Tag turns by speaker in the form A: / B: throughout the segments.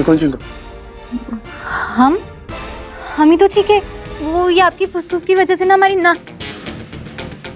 A: ये कौन चीख?
B: हम ही तो चीखे। वो ये आपकी फुसफुस की वजह से ना हमारी ना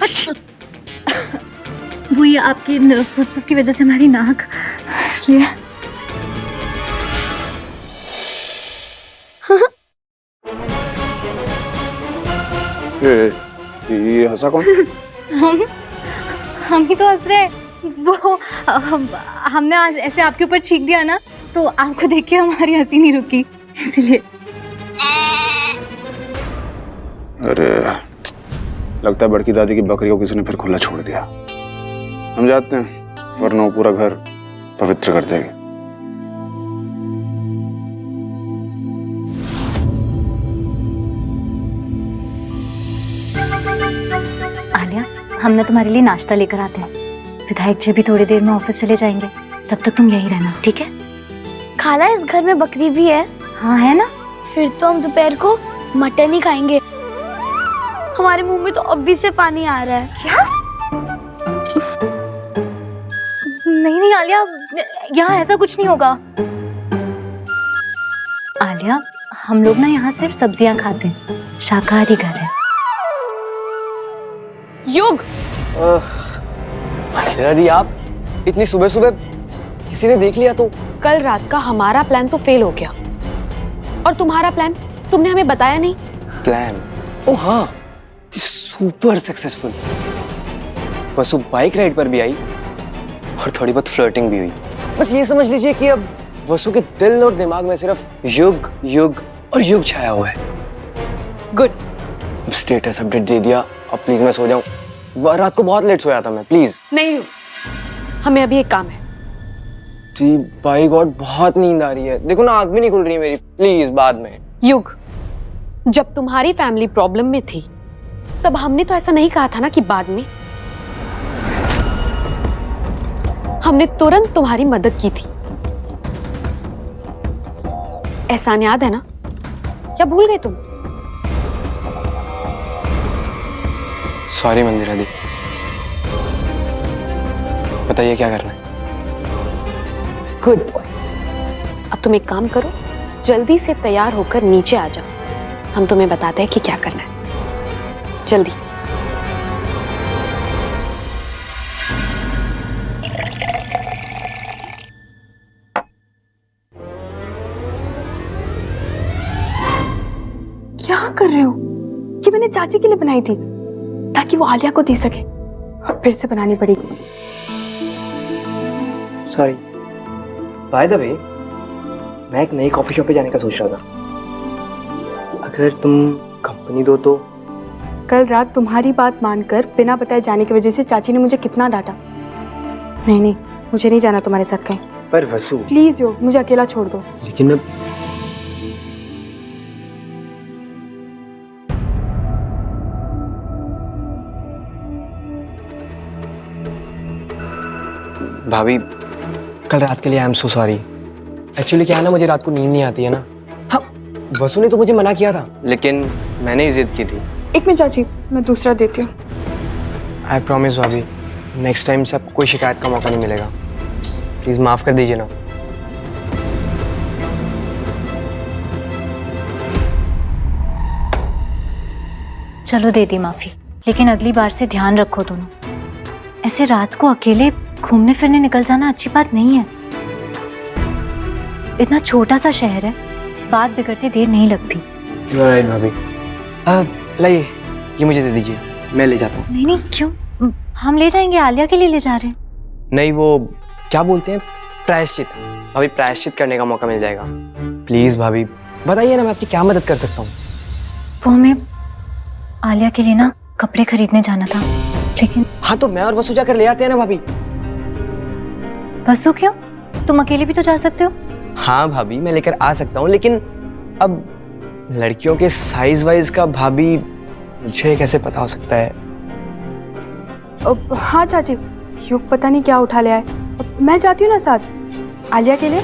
A: अच्छा
B: वो ये आपकी फुसफुस की वजह से हमारी नाक, इसलिए।
A: ये हंसा कौन?
B: हम ही तो हंस रहे हैं। वो हमने आज ऐसे आपके ऊपर छींक दिया ना, तो आपको देख के हमारी हंसी नहीं रुकी, इसीलिए।
A: अरे लगता है बड़की दादी की बकरी को किसी ने फिर खुला छोड़ दिया। हम जाते हैं, वरना वो पूरा घर पवित्र कर देगी।
B: आलिया, हम ना तुम्हारे लिए नाश्ता लेकर आते हैं। विधायक जी भी थोड़ी देर में ऑफिस चले जाएंगे, तब तक तुम यहीं रहना, ठीक है?
C: खाला, इस घर में बकरी भी है?
B: हाँ है ना।
C: फिर तो हम दोपहर को मटन ही खाएंगे। हमारे मुंह में तो अभी से पानी आ रहा है।
B: क्या? नहीं आलिया, यहाँ ऐसा कुछ नहीं होगा। आलिया, हम लोग ना यहाँ सिर्फ सब्जियां खाते हैं, शाकाहारी घर है।
D: युग,
E: दादी आप इतनी सुबह सुबह किसी ने देख लिया तो?
D: कल रात का हमारा प्लान तो फेल हो गया, और तुम्हारा प्लान तुमने हमें बताया नहीं।
E: प्लान? ओ हाँ, सुपर सक्सेसफुल। वसु बाइक राइड पर भी आई और थोड़ी बहुत फ्लर्टिंग भी हुई। बस ये समझ लीजिए कि अब वसु के दिल और दिमाग में सिर्फ युग युग और युग छाया हुआ है।
D: गुड।
E: अब स्टेटस अपडेट दे दिया, अब प्लीज मैं सो जाऊं। रात को बहुत लेट सोया था मैं, प्लीज।
D: नहीं युग, हमें अभी एक काम है।
E: जी बाई गॉड, बहुत नींद आ रही है। देखो ना, आंख भी नहीं खुल रही है मेरी। प्लीज बाद में।
D: युग, जब तुम्हारी फैमिली प्रॉब्लम में थी तब हमने तो ऐसा नहीं कहा था ना कि बाद में। हमने तुरंत तुम्हारी मदद की थी। एहसान याद है ना, या भूल गए तुम?
E: सॉरी मंदिरा दी, बताइए क्या करना है?
D: Good boy. अब तुम एक काम करो, जल्दी से तैयार होकर नीचे आ जाओ। हम तुम्हें बताते हैं कि क्या करना है। जल्दी। क्या कर रहे हो? ये मैंने चाची के लिए बनाई थी ताकि वो आलिया को दे सके, और फिर से बनानी पड़ेगी।
F: सॉरी। बाय द वे, मैं एक नई कॉफी शॉप पे जाने का सोच रहा था। अगर तुम कंपनी दो तो।
D: कल रात तुम्हारी बात मानकर बिना बताए जाने की वजह से चाची ने मुझे कितना डांटा। नहीं, मुझे नहीं जाना तुम्हारे साथ कहीं।
F: पर वसु।
D: प्लीज योग, मुझे अकेला छोड़ दो।
F: लेकिन मैं
E: भाभी, कल रात के लिए I am so sorry. Actually क्या है ना, मुझे रात को नींद नहीं आती है ना। हाँ, वसु ने तो मुझे मना किया था, लेकिन मैंने ही जिद की थी।
D: एक मिनट चाची, मैं दूसरा देती हूँ।
E: आई प्रॉमिस भाभी, नेक्स्ट टाइम से आपको कोई शिकायत का मौका नहीं मिलेगा। प्लीज माफ कर दीजिए ना।
B: चलो दे दी माफी, लेकिन अगली बार से ध्यान रखो दोनों। ऐसे रात को अकेले घूमने फिरने निकल जाना अच्छी बात नहीं है। इतना छोटा सा शहर है, बात बिगड़ते देर नहीं लगती।
E: यू आर राइट भाभी। लाइए, ये मुझे दे दीजिए, मैं ले जाता हूँ।
B: नहीं क्यों? हम ले जाएंगे, आलिया के लिए ले जा रहे हैं।
E: नहीं, वो क्या बोलते हैं, प्रायश्चित। भाभी, प्रायश्चित करने का मौका मिल जाएगा। प्लीज भाभी बताइए ना, मैं आपकी क्या मदद कर सकता हूँ?
B: वो हमें आलिया के लिए ना कपड़े खरीदने जाना था, लेकिन।
E: हाँ तो मैं और वसु जाकर ले आते हैं ना भाभी।
B: वसु क्यों? तुम अकेले भी तो जा सकते हो।
E: हाँ भाभी, मैं लेकर आ सकता हूँ, लेकिन अब लड़कियों के साइज वाइज का भाभी मुझे कैसे पता हो सकता है?
D: हाँ चाची, युग पता नहीं क्या उठा लिया है। मैं जाती हूँ ना साथ आलिया के लिए।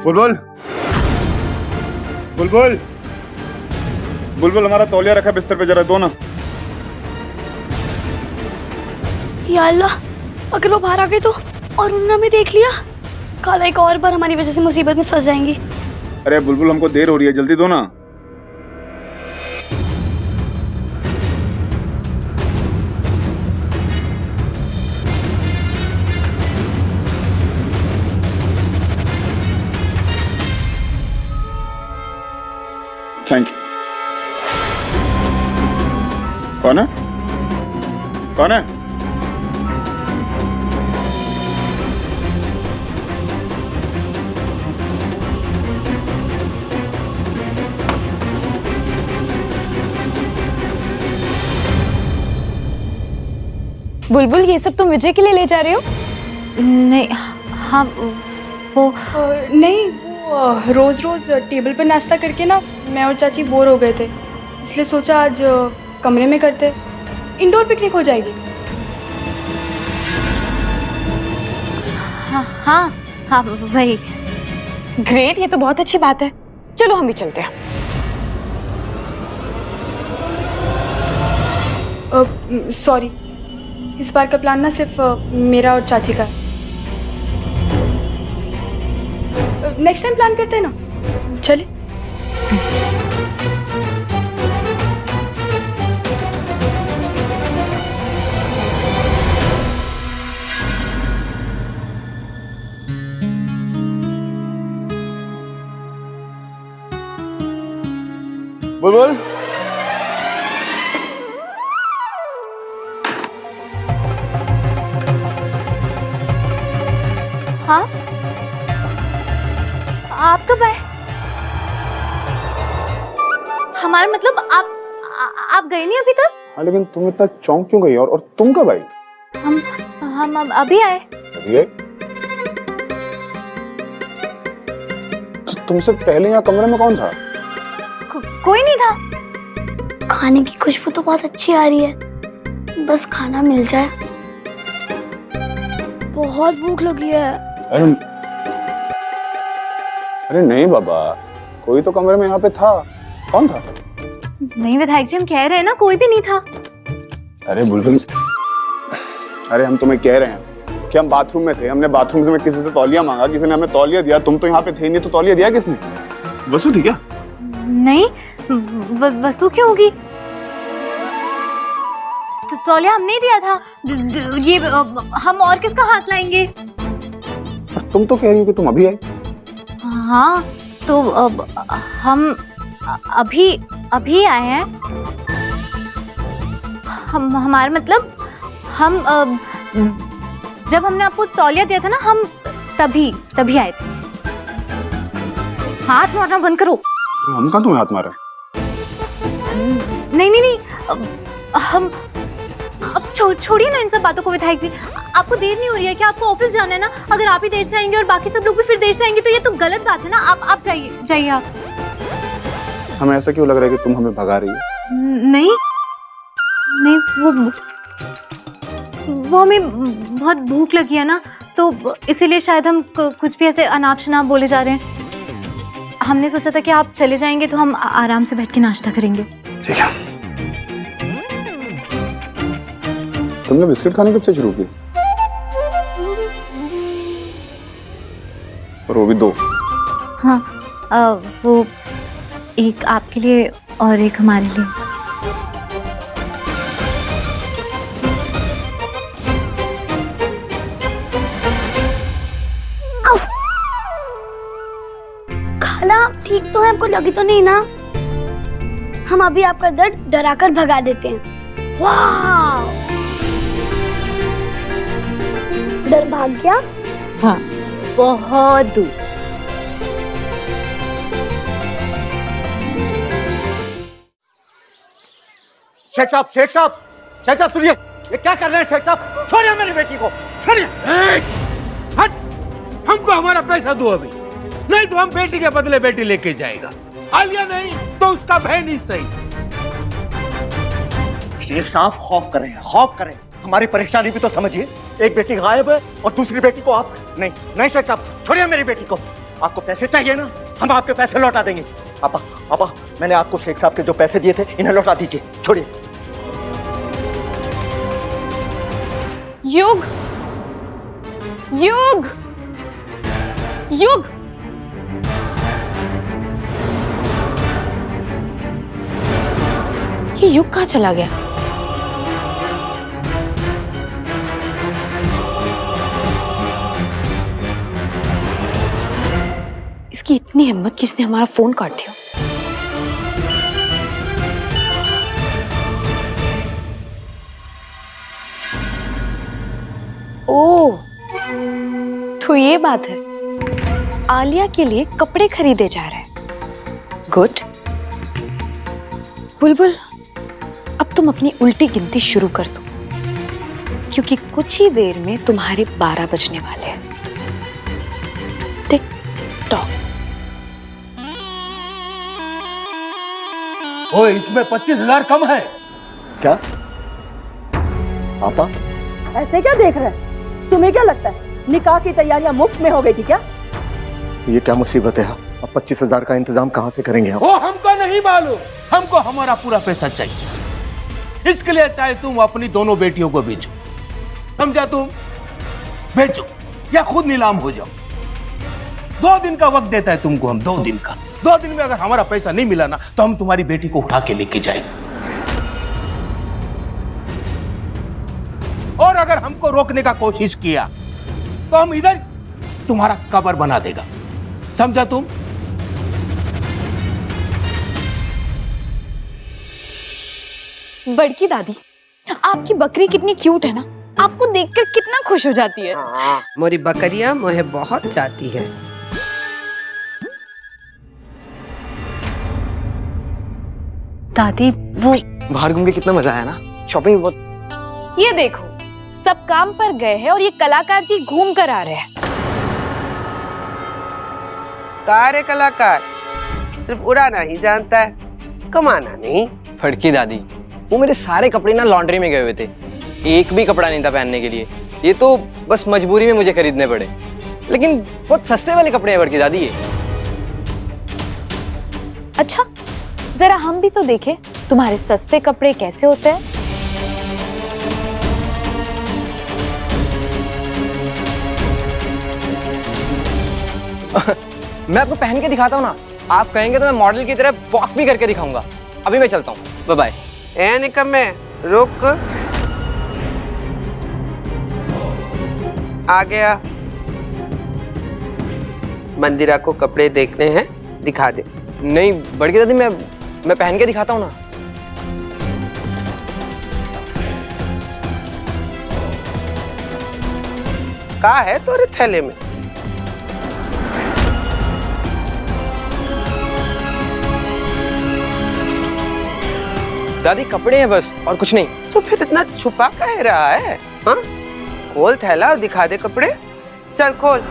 A: बुलबुल, बुलबुल, बुलबुल, हमारा तौलिया रखा बिस्तर पे, जरा दो ना।
C: या अल्लाह, अगर वो बाहर आ गए तो, और उन्होंने हमें देख लिया, कल एक और बार हमारी वजह से मुसीबत में फंस जाएंगी।
A: अरे बुलबुल, हमको देर हो रही है, जल्दी दो ना। Thank you. कौन है? कौन है?
D: बुलबुल, ये सब तुम विजय के लिए ले जा रहे हो?
B: नहीं, हाँ वो
G: नहीं, वो रोज रोज टेबल पर नाश्ता करके ना मैं और चाची बोर हो गए थे, इसलिए सोचा आज कमरे में करते, इंडोर पिकनिक हो जाएगी।
B: हाँ हाँ हाँ वही।
D: ग्रेट, ये तो बहुत अच्छी बात है। चलो हम भी चलते हैं।
G: सॉरी, इस बार का प्लान ना सिर्फ मेरा और चाची का। नेक्स्ट टाइम प्लान करते हैं ना, चले।
A: बुलबुल,
B: हाँ, आप कब आए? हमारा मतलब आप गए नहीं अभी तक?
A: हाँ, लेकिन तुम इतना चौंक क्यों गई? और तुम कब आई?
B: हम अब अभी आए।
A: अभी आई? तुमसे पहले यहाँ कमरे में कौन था?
B: कोई नहीं था।
C: खाने की खुशबू तो बहुत अच्छी आ रही है, बस खाना मिल जाए। बहुत भूख लगी है।
A: अरे नहीं बाबा, कोई तो कमरे में यहाँ पे था। कौन था?
B: नहीं विधायक जी, हम कह रहे हैं ना, कोई भी नहीं था।
A: अरे बुलबुल, अरे हम तुम्हें कह रहे हैं कि हम बाथरूम में थे, हमने बाथरूम से किसी से तौलिया मांगा, किसी ने हमें तौलिया दिया। तुम तो यहाँ पे थे नहीं, तो तौलिया दिया किसने? वसु थी क्या?
B: नहीं, वसु क्यों होगी? तो तौलिया हमने ही दिया था। ये हम और किसका हाथ लाएंगे?
A: तुम तो कह रही हो कि तुम अभी आई।
B: हाँ, तो अब हम अभी आए हैं। हमारा मतलब हम जब हमने आपको तौलिया दिया था ना, हम तभी आए थे। हाथ मारना बंद करो।
A: हम कहाँ तुम्हें हाथ मारा?
B: नहीं, हम अब छोड़िए ना इन सब बातों को विधायक जी। आपको देर नहीं हो रही है क्या? आपको ऑफिस जाना है ना? अगर आप ही देर से आएंगे और बाकी सब लोग भी फिर देर से आएंगे तो ये तो गलत बात है ना। आप जाइए आप।
A: हमें ऐसा क्यों लग रहा है कि तुम हमें भगा रही हो?
B: नहीं, वो हमें बहुत भूख लगी है ना, तो इसीलिए शायद हम कुछ भी ऐसे अनाप शनाप बोले जा रहे हैं। हमने सोचा था कि आप चले जाएंगे तो हम आराम से बैठ के नाश्ता करेंगे।
A: ठीक है। तुमने बिस्किट खाने कब से शुरू की? और वो भी 2।
B: हाँ, वो एक आपके लिए और एक हमारे लिए।
C: खाना ठीक तो है, आपको लगी तो नहीं ना? हम अभी आपका दर्द डराकर भगा देते हैं। वाह, डर भाग गया?
D: हाँ, बहुत दूर।
H: शेख साहब सुनिए, ये क्या कर रहे हैं शेख साहब? छोड़िए मेरी बेटी को, छोड़िए।
I: हट, हमको हमारा पैसा दो अभी, नहीं तो हम बेटी के बदले बेटी लेके जाएगा। आलिया नहीं तो उसका बहन ही सही।
H: शेख साहब खौफ करें, हमारी परेशानी भी तो समझिए। एक बेटी गायब है और दूसरी बेटी को आप नहीं शेख साहब, छोड़िए मेरी बेटी को। आपको पैसे चाहिए ना, हम आपके पैसे लौटा देंगे। पापा पापा, मैंने आपको शेख साहब के जो पैसे दिए थे इन्हें लौटा दीजिए, छोड़िए।
D: युग, युग, युग, ये युग कहाँ चला गया? इसकी इतनी हिम्मत कि इसने हमारा फोन काट दिया। ओह, तो ये बात है, आलिया के लिए कपड़े खरीदे जा रहे हैं। गुड। बुलबुल, अब तुम अपनी उल्टी गिनती शुरू कर दो, क्योंकि कुछ ही देर में तुम्हारे 12 बजने वाले हैं। Tick tock.
I: ओए, इसमें 25,000 कम है
H: क्या पापा?
J: ऐसे क्या देख रहे हैं? तुम्हें क्या लगता है निकाह की तैयारियां मुफ्त में हो गई थी क्या?
H: ये क्या मुसीबत है? अब 25,000 का इंतजाम कहाँ से करेंगे हम?
I: वो हमको नहीं मालूम, हमको हमारा पूरा पैसा चाहिए। इसके लिए चाहे तुम अपनी दोनों बेटियों को बेचो, समझा? तुम बेचो या खुद नीलाम हो जाओ। 2 दिन का वक्त देता है तुमको हम, 2 दिन का। 2 दिन में अगर हमारा पैसा नहीं मिला ना तो हम तुम्हारी बेटी को उठा के लेके जाएंगे, और अगर हमको रोकने का कोशिश किया तो हम इधर तुम्हारा कब्र बना देगा, समझा तुम?
D: बड़की दादी, आपकी बकरी कितनी क्यूट है ना, आपको देखकर कितना खुश हो जाती है।
K: मोरी बकरियां मुझे बहुत चाहती है।
B: दादी, वो
E: बाहर घूम के कितना मजा आया ना, शॉपिंग बहुत।
D: ये देखो, सब काम पर गए हैं और ये कलाकार जी घूम कर आ रहे हैं।
K: कार है कलाकार, सिर्फ उड़ाना ही जानता है, कमाना नहीं।
E: फड़की दादी, वो मेरे सारे कपड़े ना लॉन्ड्री में गए हुए थे, एक भी कपड़ा नहीं था पहनने के लिए। ये तो बस मजबूरी में मुझे खरीदने पड़े, लेकिन बहुत सस्ते वाले कपड़े हैं फड़की दादी ये।
D: अच्छा, जरा हम भी तो देखें तुम्हारे सस्ते कपड़े कैसे होते हैं।
E: मैं आपको पहन के दिखाता हूँ ना, आप कहेंगे तो मैं मॉडल की तरह वॉक भी करके दिखाऊंगा। अभी मैं चलता हूँ, बाय बाय।
K: ए निकम्मे, रुक। आ गया। मंदिरा को कपड़े देखने हैं, दिखा दे।
E: नहीं बड़की दादी, मैं पहन के दिखाता हूँ ना।
K: का है तोरे थैले में?
E: दादी कपड़े हैं बस, और कुछ नहीं।
K: तो फिर इतना छुपा कह रहा है? हाँ, खोल थैला और दिखा दे कपड़े। चल खोल।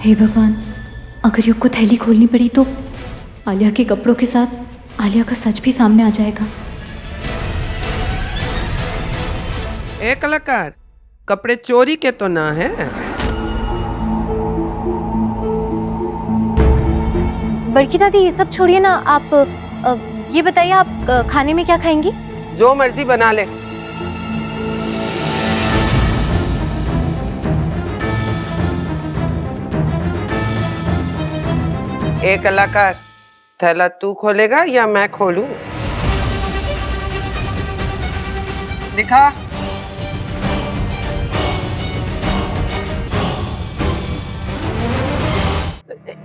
B: हे भगवान, अगर युग को थैली खोलनी पड़ी तो आलिया के कपड़ों के साथ आलिया का सच भी सामने आ जाएगा।
K: ए कलाकार, कपड़े चोरी के तो ना है?
B: बड़की दादी, ये सब छोड़िए ना, आप ये बताइए, आप खाने में क्या खाएंगी?
K: जो मर्जी बना ले। ए कलाकार, थैला तू खोलेगा या मैं खोलूं? दिखा।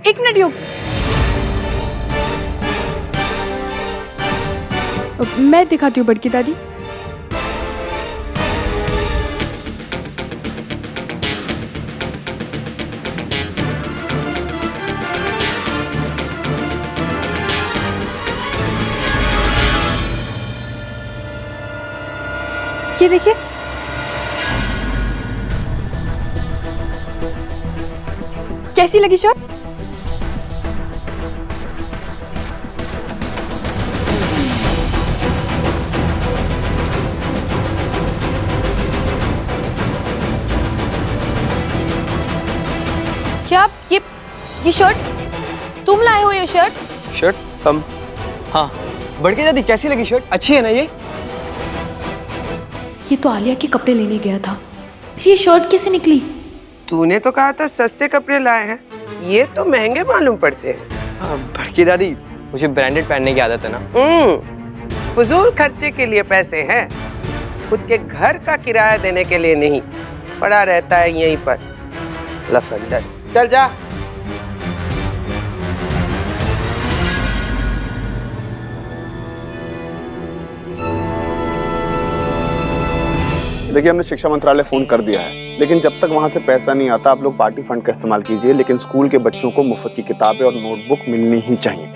G: एक मिनट युग, मैं दिखाती हूँ बड़की दादी।
B: ये देखिए,
G: कैसी लगी शॉट? क्या ये शर्ट तुम लाए हो? ये शर्ट
E: शर्ट हाँ, बड़की दादी कैसी लगी शर्ट? अच्छी है ना
D: ये तो आलिया के कपड़े लेने गया था, फिर ये शर्ट कैसे निकली?
K: तूने तो कहा था सस्ते कपड़े लाए हैं, ये तो महंगे मालूम पड़ते हैं।
E: बड़की दादी मुझे ब्रांडेड पहनने की आदत है ना।
K: फजूल खर्चे के लिए पैसे हैं, खुद के घर का किराया देने के लिए नहीं। पड़ा रहता है यहीं पर लफंडर। चल जा।
A: देखिए, हमने शिक्षा मंत्रालय फोन कर दिया है, लेकिन जब तक वहां से पैसा नहीं आता आप लोग पार्टी फंड का इस्तेमाल कीजिए, लेकिन स्कूल के बच्चों को मुफ्त की किताबें और नोटबुक मिलनी ही चाहिए।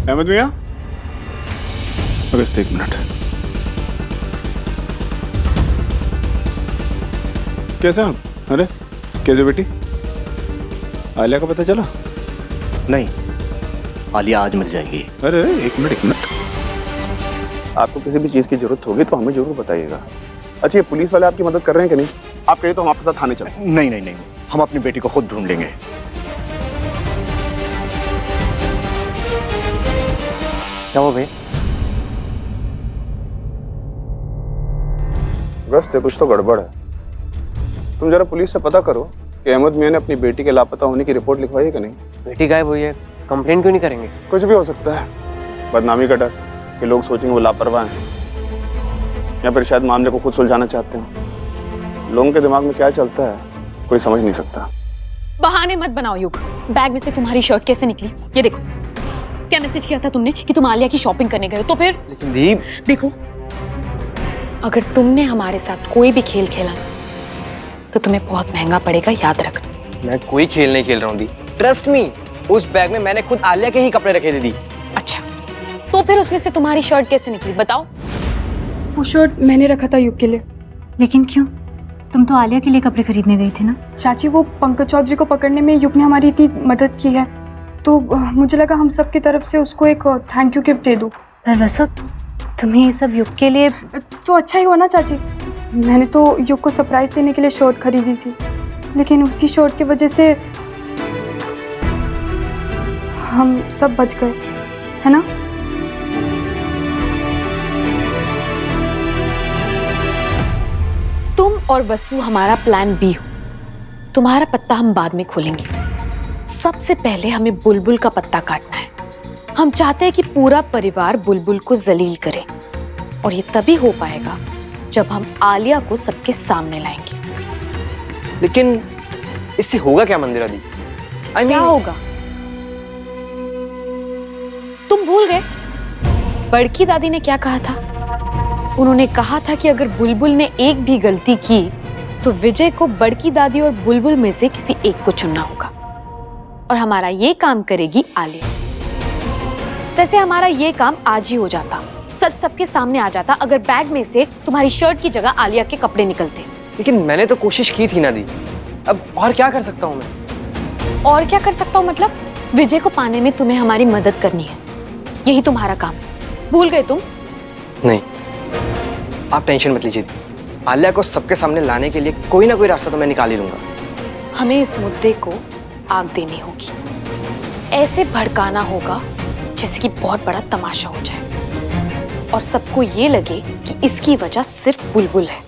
A: अहमद मियां, बस एक मिनट। कैसे आप? अरे कैसे बेटी? आलिया का पता चला?
H: नहीं, आलिया आज मर जाएगी।
A: अरे एक मिनट। आपको किसी भी चीज की जरूरत होगी तो हमें जरूर बताइएगा। अच्छा, ये पुलिस वाले आपकी मदद कर रहे हैं कि नहीं? आप कहिए तो हम आपके साथ थाने चलें।
H: नहीं, हम अपनी बेटी को खुद ढूंढ लेंगे।
E: क्या हुआ भाई?
A: गस्त है, कुछ तो गड़बड़ है। तुम जरा पुलिस से पता करो कि अहमद मियां ने अपनी बेटी के लापता होने की रिपोर्ट लिखवाई है कि नहीं।
E: बेटी गायब हुई है, कंप्लेंट क्यों नहीं करेंगे?
A: कुछ भी हो सकता है, बदनामी का डर कि लोग सोचेंगे वो लापरवाह हैं, या फिर शायद मामले को खुद सुलझाना चाहते हैं। लोगों के दिमाग में क्या चलता है कोई समझ नहीं सकता।
D: बहाने मत बनाओ युग। बैग में से तुम्हारी शर्ट कैसे निकली? ये देखो, क्या मैसेज किया था तुमने कि तुम आलिया की शॉपिंग करने गए हो? तो फिर
E: लेकिन दीप,
D: देखो, अगर तुमने हमारे साथ कोई भी खेल खेला तो तुम्हें बहुत महंगा पड़ेगा, याद रखना।
E: मैं कोई खेल नहीं खेल रहा हूँ दी, ट्रस्ट मी। उस बैग में मैंने खुद आलिया के ही कपड़े रखे थे दी।
D: अच्छा, तो फिर उसमें से तुम्हारी शर्ट कैसे निकली बताओ?
G: वो शर्ट मैंने रखा था युग के लिए।
B: लेकिन क्यों? तुम तो आलिया के लिए कपड़े खरीदने गई थी ना।
G: चाची, वो पंकज चौधरी को पकड़ने में युग ने हमारी इतनी मदद की है, तो मुझे लगा हम सब की तरफ से उसको एक थैंक यू गिफ्ट दे दूँ।
B: पर वसु, तुम्हें ये सब युग के लिए
G: तो अच्छा ही हुआ ना चाची। मैंने तो युग को सरप्राइज देने के लिए शर्ट खरीदी थी, लेकिन उसी शर्ट की वजह से हम सब बच गए, है ना?
D: तुम और वसु हमारा प्लान बी हो। तुम्हारा पत्ता हम बाद में खोलेंगे। सबसे पहले हमें बुलबुल का पत्ता काटना है। हम चाहते हैं कि पूरा परिवार बुलबुल को जलील करे, और ये तभी हो पाएगा जब हम आलिया को सबके सामने लाएंगे।
E: लेकिन इससे होगा क्या मंदिरा दी?
D: क्या होगा? तुम भूल गए बड़की दादी ने क्या कहा था? उन्होंने कहा था कि अगर बुलबुल ने एक भी गलती की तो विजय को बड़की दादी और बुलबुल में से किसी एक को चुनना होगा, और हमारा ये काम करेगी आलिया। वैसे हमारा ये काम आज ही हो जाता, सच सबके सामने आ जाता, अगर बैग में से तुम्हारी शर्ट की जगह आलिया के कपड़े निकलते।
E: लेकिन मैंने तो कोशिश की थी ना दी, अब और क्या कर सकता हूँ मैं?
D: और क्या कर सकता हूँ मतलब? विजय को पाने में तुम्हें हमारी मदद करनी है, यही तुम्हारा काम है। भूल गए तुम?
E: नहीं, आप टेंशन मत लीजिए। आलिया को सबके सामने लाने के लिए कोई ना कोई रास्ता तो मैं निकाल ही लूंगा।
D: हमें इस मुद्दे को आग देनी होगी, ऐसे भड़काना होगा जैसे कि बहुत बड़ा तमाशा हो जाए और सबको ये लगे कि इसकी वजह सिर्फ बुलबुल है।